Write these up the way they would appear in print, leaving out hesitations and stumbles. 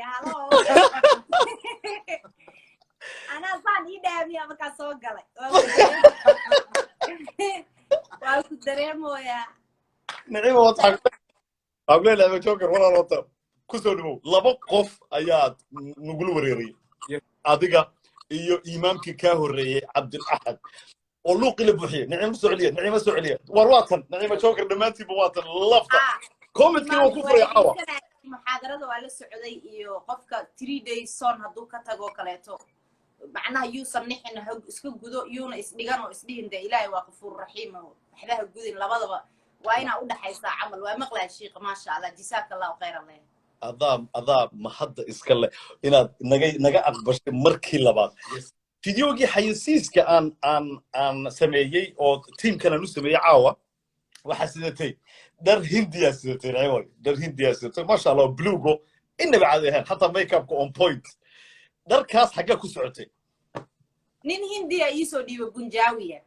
hello أنا صان إيدام يا مكاسو قلي وأكو دريمو يا نعيم وضحك أقول لها جوكر ولا رطب كسروا لبقف أياد نقول وريري أديك إمامك كهوري عبد الأحد ولوق اللي بوحيه نعيم سعودية ورواتن نعيم جوكر دمانتي بواتن لفظة كومنت كده وكفر يا عوا محاضرة وعلى السعودية إيو قفك 3 days صون هدو كتاقو كاليتو معناها يوصل نحن هو اسكو جودو يونا اسديغانو اسديهن ده إلهي وغفور رحيم وحدها جودين لبضبا وأنا أقول حيسا عمل ومقلع الشيخ ما شاء الله جزاك الله خير الله أضاب ما حد إسكال إن نجا أكبر مركي لبعض فيديوجي حيسيس كأن أن سمية أو تيم كانوا نسميه عوا وحسيتي در هندية سيتي عيوي در هندية سيتي ما شاء الله بلوغو إنه بعدها حتى ميك اب اون بوينت در كاس حاجة كسرتي نين هندية يسو دي بنجاوية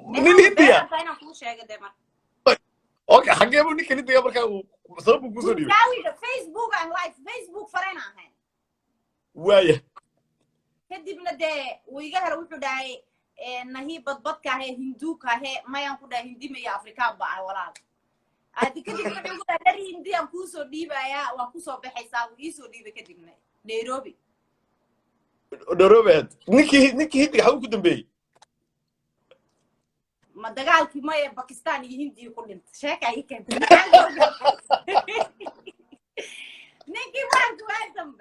نين هندية أنا كوش يا قدامك اوكي حاجه ابو نيك انت قبل صرب كوسودي بنجاوي فيسبوك ان لايف فيسبوك فرينا هين وايه كدبنا ده ويغهر وحو داي نهي بدبدكا هي هندوكا هي ما ينكو دا هندي ما افريكا با ولا ادي كدبنا نقول دري هندي ان كوسو ديبايا وا كوسو بخيسا ويسو ديبا كدبنا نيروبي نيكي هدي حاول كدنبي ما دغالكي ما باكستان هندي كلنت شيكا يكن نيكي وانت وانتم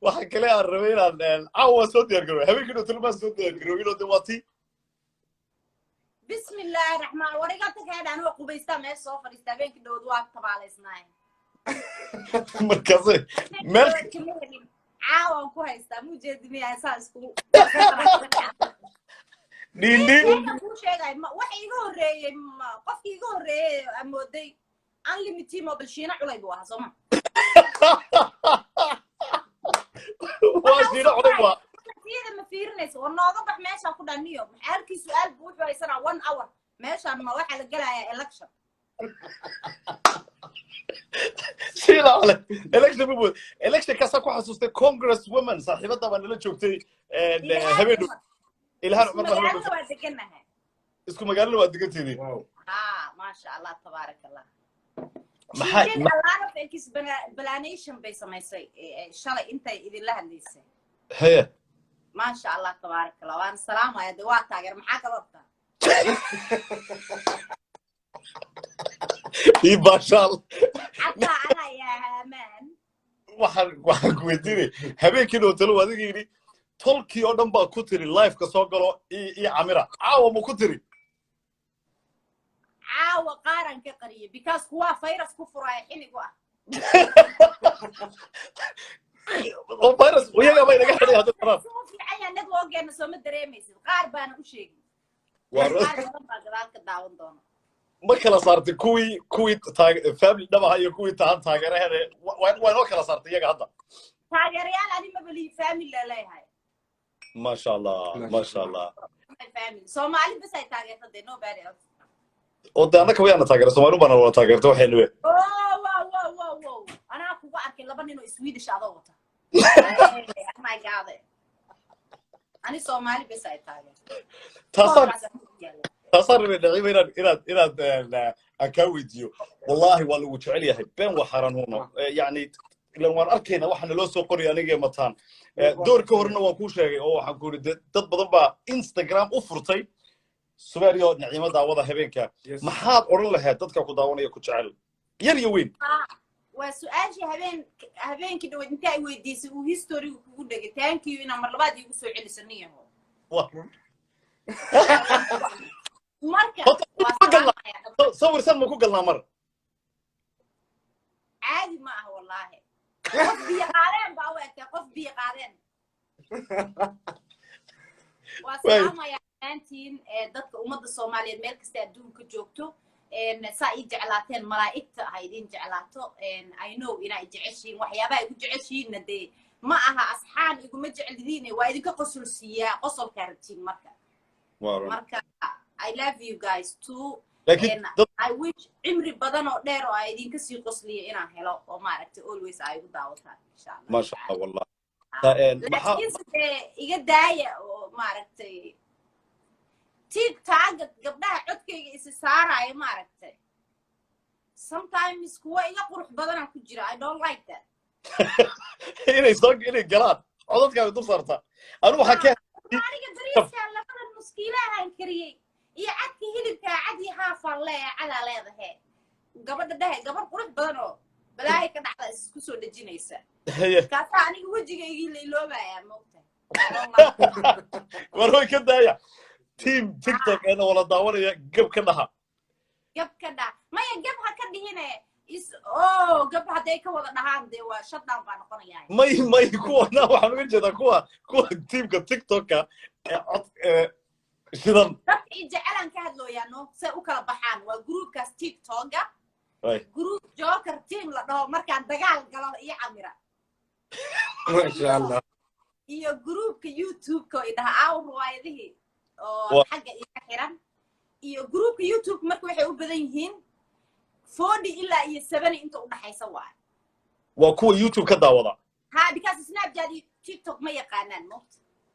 waxa kale aan rabay inaan caawa soo diyaar garow habeenkii tulma soo diyaar garow inuu dawaati bismillaahir rahmaanir wariga tagaadaan oo qubaysta meel soo fadhiista habeenkii dhow waa tabaaleysnaay markaas meel caawa ku haysta mujeedimi asaasku din ku sheegay wax iiga horeeyay qofkii iiga horeeyay amooday unlimited mobile shiina culay buu ahaa Soomaa واشينا عليها كثير ما فيرنس ونوضح ماشي كنا نيو حالكي سؤال بوحو يسنا 1 hour ماشي ما waxa la galaya election شيلا على election بو election ka soo ku xasuustay congress women saaxiibada baan la joogtay habeen ilhaan umar waa deganahay isku magaalada waa deganteedii ma sha Allah tabaarak Allah maxay a lot of explanation bay samaysay shalay intay idin la hadlaysay haya ma sha Allah tabaarak Allah waan salaamaya waa taageer maxaa ka wabta ibashal hatta ana ya man waxaan ku weydiinay habeenkii oo talo adiga yiri tolkii oo dhan baa ku tiri live ka soo galo iyo camera caawa ma ku tiri عاو قارن كقريه because هو فيروس كفر حين قوا او فيروس ويا ما يلقى حدا هذا الطرف في عيا ندو اوغينا سو مدريميس قار بان u sheegi ما kala saartay kuwi family dhaba iyo kuwi taageeraha waa noo kala saartay iyaga hadda taageerayaal ani ma bali family la leeyahay ما شاء الله family Soomaali bas ay taageertay nobody else ودانك ويانا تاجر سومالو بنا ولا تاجرت waxay leeyahay wow ana kugu arkay laba nin oo Swedish ah wata my god ani Soomaali bas ay taageertay تصرف إلى أكاويديو والله والله وتعلي هاي بين وحرن هنا يعني لو أنا أركينا وحنا لو سوق قرية نيجي متان دور كهرنا وكوشة أو حنقول تطبق إنستغرام أفرطي سوبريو نعيمة دعوة هبينك محاب أورل لها تذكر كداونية كتشعل يلي وين وسؤالي هبين كده أنت وديس وهيستوري وكده thank you إن مرة بعد يقصوا على سنية هو مركز صور سلمى كوكلنا مرة عادي معه والله قف بيقارن باوك قف بيقارن والسلام يا أنتين dadka umada Soomaaliyeed meel kasta adduunka joogto saa i jeclaateen malaa'ikta haydin jeclaato I know inay jeceshiin waxyaabaha igu jeceshiin de ma aha asxaan iguma jecelidiin waa idinka qosolsiiyaa qosolka rabtiin marka I love you guys too لكن I wish عمري بدن أو دير أو أيدين كسي قصلي إنا هلا أو ما عرفت always I would دعوتها إن شاء الله ما شاء الله والله لكن إيجا داية أو ما عرفت تيك تاج قبلها عدك إسسارة أي ما عرفت sometimes كوا إيجا قروح بدن كجرا I don't like that إني يصدق إني قرات عضت كان يدور صارتها أنا وحكي أنا قدريس كلا بدن مشكلة هالكريه يعدك هلبك عدي هافر على هذا هي قبل ده قبل قروح بدنه بلاهي كان على إسكوسو دجينيسا كاتا أنا وجهي يجي لو بقى موته وروي كده يا تيم تيك توك أنا ولا داور جب كده ما يجبها كده هنا جبها ديك ولا نهار دي وشطنا بانقنا يعني ما يكون أنا وحنقول جدا كوا تيم كتيك توك شدن جعلان كهدلو يعني سأوكل بحان وجروب كاس تيك توك جروب جوكر تيم لأنه مركان دجال قالوا إيه عميرة ما شاء الله iyo groupka youtube-ka oo idaha ruwaayadihi oo xagga iga xiran iyo groupka youtube marka waxay u badan yihiin 40 ilaa iyo 70 inta u dhaxaysa waay waa kuwa youtube ka daawada because snapchat iyo tiktok ma yaqaanaan moqt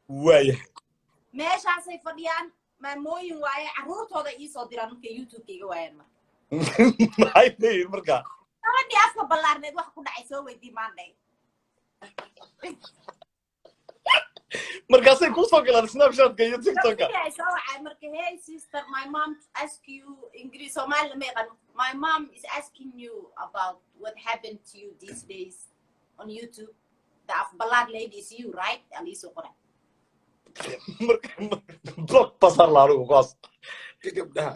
waaya meeshaasay fadhiyaan maamooyin waaye carruurtooda ii soo diraan marka youtube-ka iga waayaan marka maxay leeyihiin marka gabadhii afka ballaarneed wax ku dhacay soo weydii maandhay markaasay ku soo galaan snapchat-ka iyo tiktok-ka hey sister my mom ask you English Somali ma yaqaan my mom is asking you about what happened to you these days on YouTube the Afbalad lady is you right aliso qora blog pasar laaro qaas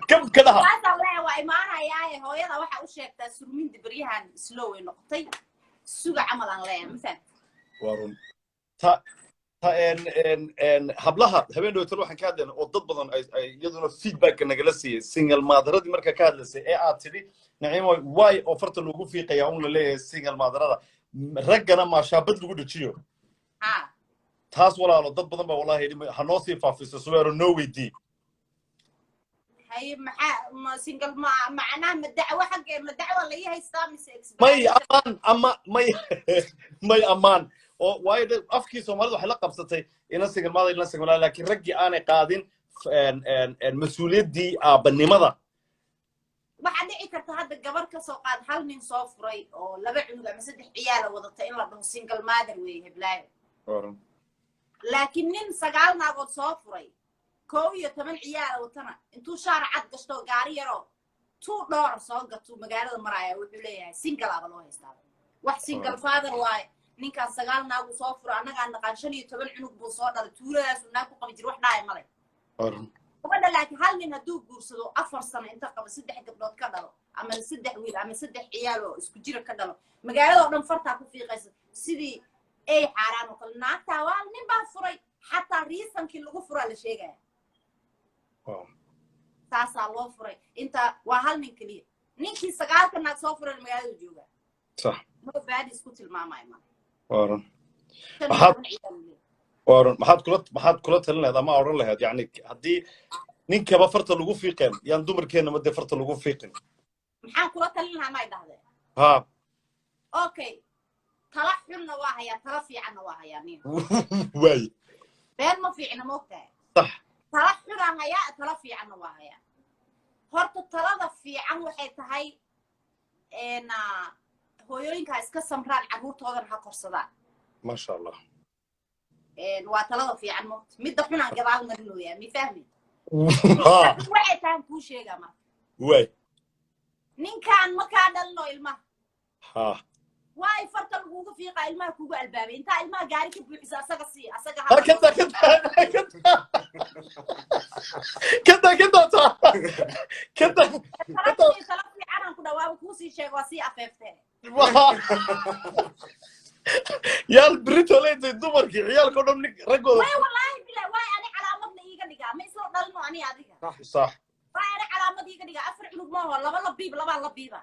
kam kada hada waa imaanaya hooyada waxa u sheegtaa surmin dibriyahan slow ay noqotay suga amalan leeyahay warun ta hablaha habeen dhowr waxaan ka hadlaynaa oo dad badan ay iyaduna feedback nagala siiyay single motheradi marka ka hadlaysay ee aad tiri naciimo way oo farta lagu fiiqaya un la leeyahay single motherada raggana ma shaabad lagu dhajiyo taas walaalo dad badan baa wallahi ha noo sii faafiso suweero no weydii hay ma single macnaha madacwa xagee madacwa la yahay saamis may amaan oo waayo afkii Soomaalidu waxay la qabsatay in single mother laakiin raggi aanay qaadin mas'uuliyadii aabanimada waxa dhici karta hadda gabar ka soo qaad hal nin soo furay oo laba cunug ama saddex ciyaal wadata in la dhaho single mother weey heblaay laakiin nin sagaal naagood soo furay koow iyo 10 ciyaal watana intuu shaarcad gashto gaari yaro $2 soo gato magaalada maraya wuxuu leeyahay single aba loo haystaa wax single father waay ninkan sagaal naagu soo furo anaga naqaan 15 cunug buu soo dhalay tuuladaas uu naagu qabi jir wax dhaay malay gabadha laakiin hal nin hadduu guursado 4 sano inta qaba 3 gabdhood ka dhalo ama 3 wiil ama 3 ciyaal oo isku jira ka dhalo magaalada oo dhan farta ku fiiqaysa sidii ay xaraan oo kale naagta waa nin baa furay xataa reasonkii lagu furaa la sheegaya saasaa loo furay inta waa hal nin kaliya ninkii sagaalka naag soo furay magaalada jooga صح ma baadi isku tilmaamay ma وارن maxaad kula talin lahayd ama oran lahayd yani hadii ninkaba farta lagu fiiqeen yaan dumarkeena madda farta lagu fiiqin maxaan kula talin lahaa ma idhahdeen ha okay tala xunna waa haya tala fiicanna waa haya nin way been ma fiicna moogtahay صح tala xunna haya tala fiicanna waa haya horta talada fiican waxay tahay hooyooyinka iska samraan carruurtoodan ha korsadaan ma sha Allah waa talada fiican moogta midda xunaan gadaal marinooyaa mi fahmi waxay tahan kuu sheegaa marka way ninkaan markaa dhalino ilmaha ha waay farta lagugu fiiqaa ilmaha kugu albaabay intaa ilmaha gaari ka buuxisa asaga sii asaga kada tala fiicanaan ku dhawaaba kuu sii sheego waa sii afeeftee yaal brito leeday dumarkii ciyaalka dhan ragooda way wallahi bilaa way ani calaamad la iiga dhigaa ma isla dhalno ani adiga صح way ani calaamad iiga dhigaa afar cunug ma ho laba la biiba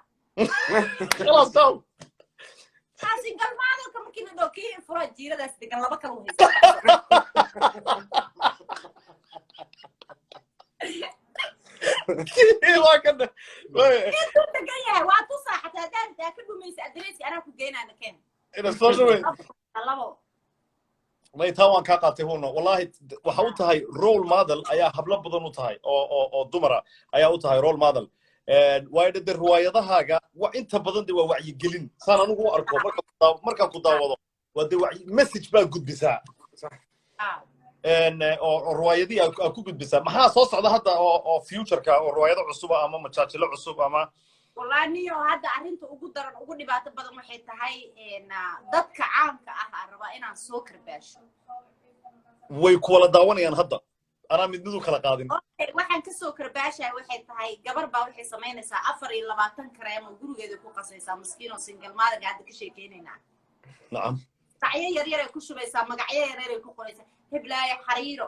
خلاص taw taasi galmaado ka markii la dhokii furo jiiradaas degan laba kala haysta waa kan inta gaya waa ku saaxata hadaan ka dhumaysa adreeska anaa ku geynaa keen ina soo shaway labo may taa waan ka qaatay huno wallahi waxa u tahay role model ayaa habla badan u tahay oo dumara ayaa u tahay role model way dhada riwaayadahaaga wa inta badan waa wacyi gelin saan anigu u arko marka ku daawado waa wacyi message baa gudbisaa oo riwaayadii aad ku gudbisaa maxaa soo socda hadda oo future-ka oo riwaayado cusub ama majaajilo cusub ama wallahi niyo hadda arinta ugu daran ugu dhibaato badan waxay tahay dadka caanka ah raba inaan soo karbaasho way ku wala daawanayaan hadda ana midnadu kala qaadin waxaan ka soo karbaashay waxay tahay gabar baa waxay sameynaysaa 24 kareem oo gurigeeda ku qasaysaa miskiin oo single mother hadda ka sheekeynayna nacam tacyo yar yar ay ku shubaysaa magacyo yar yar ay ku qoraysaa heblaaya xariiro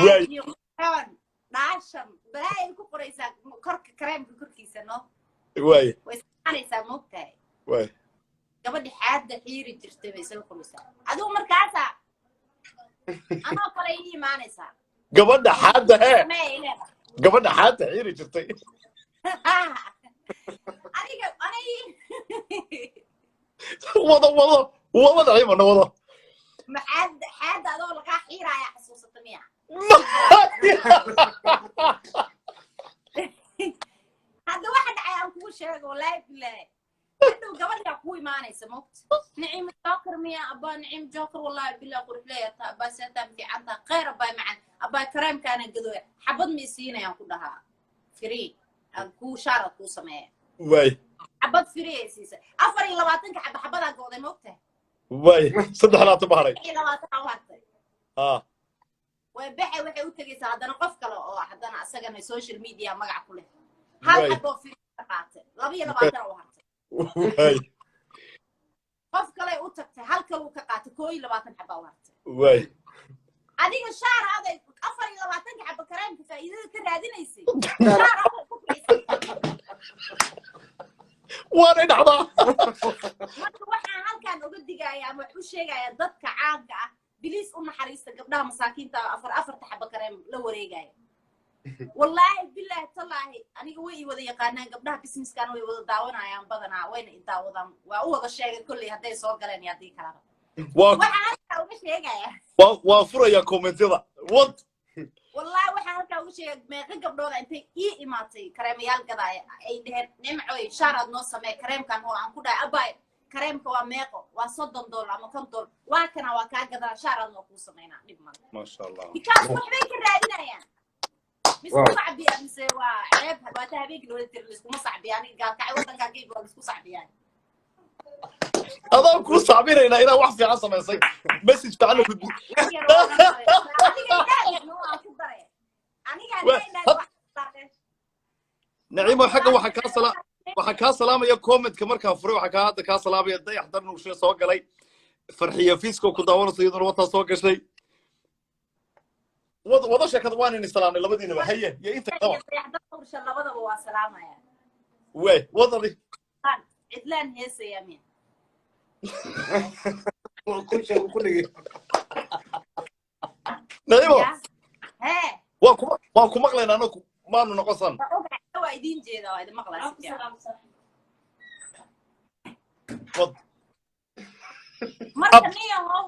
way daasham balaay ku qoraysaa korka kareemka korkiisa no way anaysaa moogtahay way gabadhi xaadda xiiri jirtay bay soo qoraysaa adigu markaas anoo kale ii imaanaysaa gabadha xaadda gabadha xaadda xiiri jirtay aniga wada ciimana wada حد هذول كحيرة يا حسوس الطميع هذا واحد عيال كل شيء والله بالله هذا قبل يا أخوي ما أنا سمعت نعيم جوكر ميا أبا نعيم جوكر والله بالله قلت لي أبا ساتم في عندها غير أبا معن أبا كريم كان قدوة حبض ميسينا يا كلها فري أكو شارة كو سماء واي حبض فري سيسة أفري لواتنك حبضها قوضي موقته واي صدق لا تبهري وبحي وحي وتجيس هذا نقف كلا أو حدنا أسجن السوشيال ميديا مقع كله هل حبوا في قاعته لبي لبعضنا وهرت واي قف كلا وتكت هل كلو كقاعته كوي لبعضنا حبوا وهرت واي أديك الشهر هذا أفر لبعضنا حب كريم كفايدة كرادين يصير الشهر هذا وانا نحضر waxaan halkan uga digayaa ama u sheegayaa dadka caanka ah biliis u naxariista gabdhaha masaakiinta afar taxaba kareem la wareegaya wallahi billahi tallahi aniga way wada yaqaanaan gabdhaha businesskan way wada daawanayaan badanaa wayna idaawadaan waa u wada sheegay kulli haday soo galeen yadii kala waxaan halkan uga sheegayaa waa furaya commentada what والله waxaan halka ugu sheegay meeqa gabdhooda intay ii imaatay kareemayaal gadaaya ay dhaheen nimcoy shaarad noo samee kareemkan oo aan ku dhaay abay kareemka waa meeqo waa $30 ama $50 waa kana waa ka gadaa shaarad noo ku sameeyna dhib ma sha Allah because waxbay ka raadinayaan misku sacbiya mise waa ceeb waa tahabeenkii loo tir isku sacbiyaan gaalkacay wadanka geeygo isku sacbiyaan adaan ku saabinayna inaan wax fiican samaysay message fiican ku gudbi نعيمة حاجة وحكا سلام يا كومنت كمركا فري وحكا هذا كا سلام يا ضيح درنا وشي سو غلي فرحيه فيسكو كداون سيدنا وتا سو غشي وضع شكد وان اني سلام لبدينا هي يا انت طبعا ان شاء الله وضع وا سلامه يا وي وضعي عدلان هيس يا مين كل شيء كله نعيمة ها واكو مقلين انا ما نقصن waa idin jeeda waa idin maqlaayay marka niyahow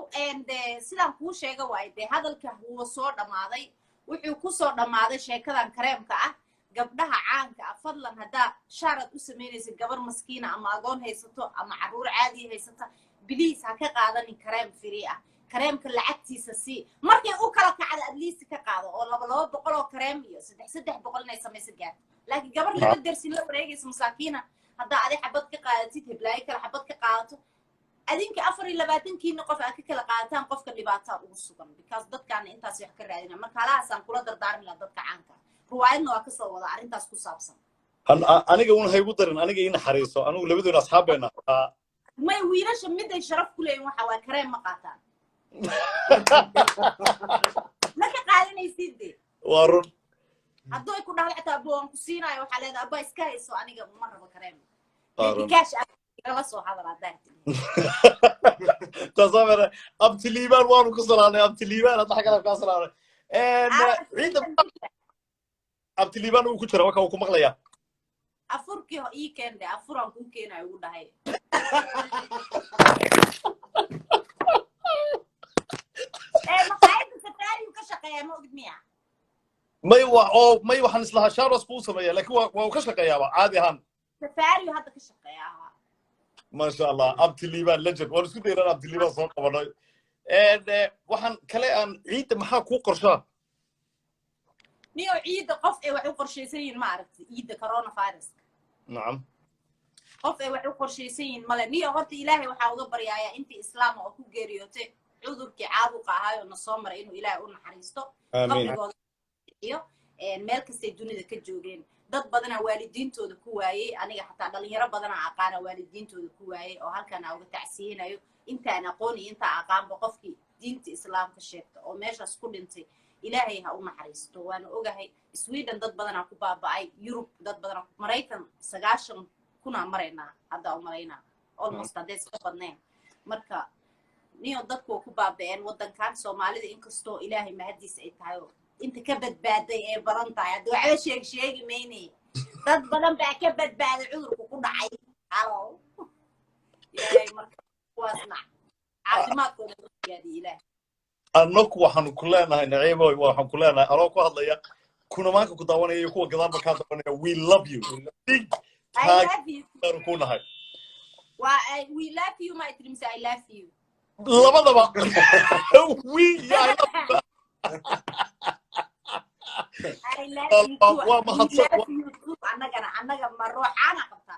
sidaan kuu sheega waa hadalka huwa soo dhamaaday wuxuu ku soo dhamaaday sheekadan kareemka ah gabdhaha caanka ah fadlan hadaa shaarad u sameynaysa gabar maskiina ama agoon haysato ama caruur caadi haysata biliis ha ka qaadanin kareem free ah kareemka lacagtiisa si markay u kala kacdo at least ka qaado oo 200 oo kareem iyo 300 inay samayso gaar laakiin gabar laga darsin la wareegaysa masaakiina hadaa adi xabad ka qaadatid heblaay kala xabad ka qaadato adinka 24 kiina qof aad ka kala qaadataan qofka dhibaato ugu sugan because dadkan intaas wax ka raadina marka halaasan kula dardaarmi la dadka caanka ruwaayadna waa ka soo wada arintaas ku saabsan aniga una haygu darin aniga ina xariiso anigu labadoona asxaabeena may wiilasha mid ay sharaf ku leeyihiin waxa waa kareem ma qaataan ما كقالني سيدي وارون هذول كنا على عتابهم كسينا وحالة أبا إسكايس وأنا قبل مرة بكريم كاش خلاص هذا العداد تصور أبتليبان وانو كسرانة أبتليبان أضحك على كسرانة عيد abti liibaan uu ku jira waxa uu ku maqlayaa afurkii ii keende afuran ku keenay ugu dhahay maqaayadda safari ka shaqeeyaa ma ogid miya may waxaan islahaa sharos buu sameeyaa laakiin waa ka shaqeeyaaba caadi ahaan safari hadda ka shaqeeyaa ما شاء الله أبتي ليبان لجن وأنا سكوت إيران أبتي ليبان صار قبنا وحن كلا عيد محا كو قرشة نيو عيد قف وحو قرشيسين ما عرفت عيد كورونا فيروس نعم قف وحو قرشيسين مالا نيو قلت إلهي وحا وغبر يا أنت إسلام وأكو جيريوتي عذرك عابقة هاي ونصومر إنه إلهي قلنا حريستو آمين meel kastay dunida ka joogeen dad badan waalidiintooda ku waayay aniga xataa dhalinyaro badan aqaan waalidiintooda ku waayay oo halkan aan uga tacsiinayo intaan aqoon iyo inta aqaan qofkii diinta islaamka sheegta oo meeshaas ku dhintay ilaahay ha u naxariisto waana ogahay Sweden dad badan ku baaba'ay Europe dad badan Mareykan 90 kuna marayna hadda u marayna almost hadday iska badneen marka niyo dadku ku baaba'een wadankan Soomaalida inkastoo ilaahay mahadiis ay tahay inta ka badbaaday ee baran tahay hadda waxa sheegi meeyni dad badan baa ka badbaaday cudurku ku dhacay halo ilaahay marka waasna caafimaadkooda yaadi ilaahay annaku waxaan ku leenahay naciimo waxaan ku leenahay anoo ku hadlaya kuna maanka ku daawanaya kuwa gadaan markaa daawanaya we love you big I love you ku nahay we love you my dreams I love you labadaba we ya I love you too. أنا مروح أنا قطع.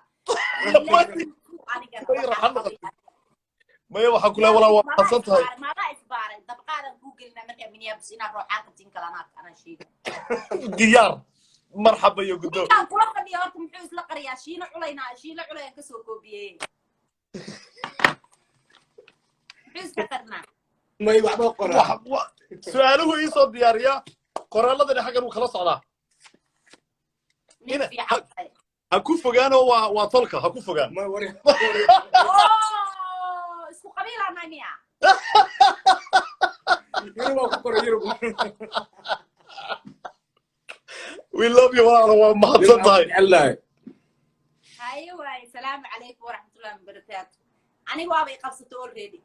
ما يوحى كلها ولا حصلتها. ما رأيت بارد. دبقة جوجل نمر من يابس إنا روح أنا قطين كلامك أنا شيء. ديار مرحبا يا قدوم. كان كل واحد ياركم حوز لقرية شيء علينا شيء علينا كسوكو بيه. حوز كثرنا. ما يبغى قرا. سؤاله يصير دياريا. qoraalladani xagan uu kala socdaa ha ku fogaan oo waa tolka ha ku fogaan ma wari isku qabiil ananiya yurub ku qoro yurub we love you waa mahadsan tahay allah aywa salaamu calaykum wa rahmatullahi wa barakatuh anigu waaba i qabsato already